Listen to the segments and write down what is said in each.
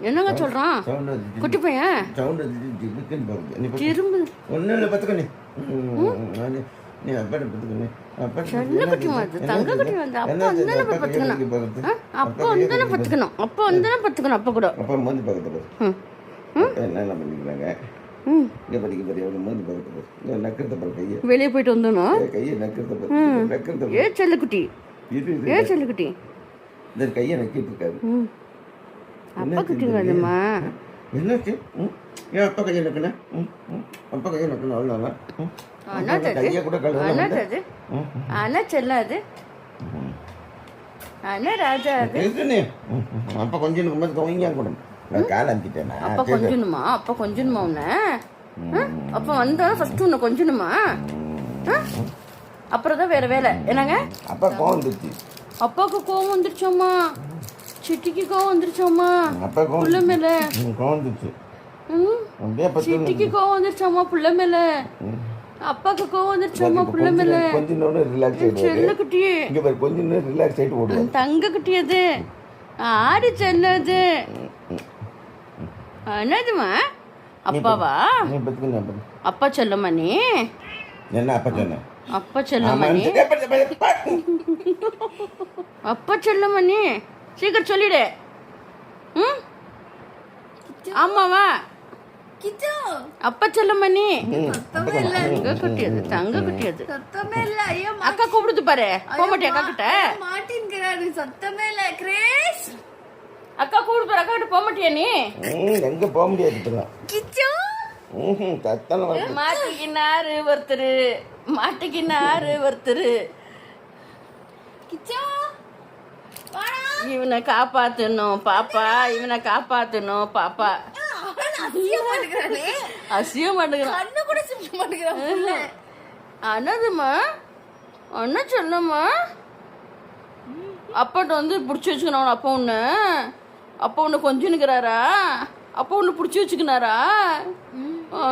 என்னங்க சொல்றான் குட்டி பையன்? திரும்ப ஒன்றும் இல்லை பார்த்துக்கணே. நீ அப்பா பார்த்துக்கணே. செல்ல குட்டி மாதிரி தங்க குட்டி வந்து அப்பா வந்தானே பார்த்துக்கணும். அப்பா வந்தானே பார்த்துக்கணும். அப்பா வந்தானே பார்த்துக்கணும். அப்பா கூட அப்பா மோந்து பார்க்கறது என்ன பண்ணிக்கிறாங்க. இங்கே படிக்க போறியா? மோந்து பார்க்கறது நக்கிறத பாரு கையை. வெளியே போயிட்டு வந்தோம் கையை நக்கிறத பாரு. நக்கிறத ஏ செல்லக்குட்டி, ஏ செல்லக்குட்டி இந்த கையை நக்கிட்டு இருக்காரு. அப்பா குட்டிங்க அதுமா என்னாச்சு? ஏன் அப்பா கையை நக்கின? அப்பா கையை நக்கணும் அவ்வளோ கையை கூட கழுவு. ஆனா செல்லாது ஆனா ராஜா அது அப்பா கொஞ்சம் இருக்கும்போது தொங்கியா கூட கால் அனுப்பிட்டேன். அப்பா கொஞ்சணுமா? அப்பா கொஞ்சணுமா உன்ன? அப்பா வந்தா ஃபர்ஸ்ட் உன்னை கொஞ்சணுமா? அப்புறம் தான் வேற வேலை என்னங்க? அப்பா கோவம் வந்துருச்சு. அப்பாவுக்கு கோவம் வந்துருச்சோம்மா. சிட்டிக்கு கோவம் வந்துருச்சோம்மா. அப்பா புள்ள மேல கோவம் வந்துருச்சு. சிட்டிக்கு கோவம் வந்துருச்சோம்மா புள்ள மேல. அப்பாக்கு கோவம் வந்துருச்சோம்மா புள்ள மேல. கொஞ்ச நேரம் ரிலாக்ஸ் ஆயிடு. செல்ல குட்டி இங்க பாரு கொஞ்ச நேரம் ரிலாக்ஸ் ஆயிட்டு ஓடு. தங்க குட்டி அது ஆடு செல்லது. என்னதுமா? அப்பாவா? நீ பத்துக்கு அப்பா செல்லம்மா நீ? என்ன அப்பா சொன்ன? அப்பா செல்லம்மா நீ? அப்பா செல்லம்மா நீ? சீக்கிரம் சொல்லிடு. ஆமாவா? அப்பா செல்லம்மா நீ? தங்க குட்டி அது, தங்க குட்டி அது. அக்கா கூப்பிடுது பாரு. போக மாட்டே அக்கா கிட்ட? சத்தமே இல்ல. கிரேஸ் அக்கா கூப்பிடு பாரு. அக்கா கிட்ட போக மாட்டியா நீ? எங்க போக முடியாது. மாட்டிக்கினாரு ஒருத்தரு, மாட்டிக்கினாரு ஒருத்தரு. இவனை காப்பாத்தணும் பாப்பா, இவனை காப்பாத்தணும் பாப்பா. அசிய மாட்டேங்கிறான். அண்ணதுமா அண்ணா சொல்லுமா? அப்பாட்ட வந்து பிடிச்சி வச்சுக்கணும். அப்பா ஒன்று அப்பா ஒன்று கொஞ்சம் நிற்கிறாரா? அப்பா ஒன்று பிடிச்சி வச்சுக்கினாரா?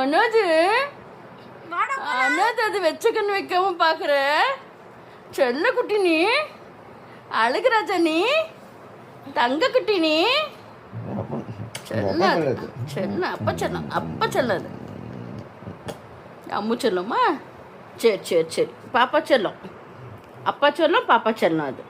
அண்ணாது அண்ணாது அது வச்ச கண்ணு வைக்காம பார்க்குற செல்ல குட்டி நீ. அழுகுறாச்சா நீ? தங்க குட்டி நீ? செல்லாது செல்ல. அப்பா செல்லம், அப்பா செல்லாது. அம்மு செல்லம்மா? சரி சரி சரி. பாப்பா செல்லம், அப்பா செல்லம், பாப்பா செல்லம் அது.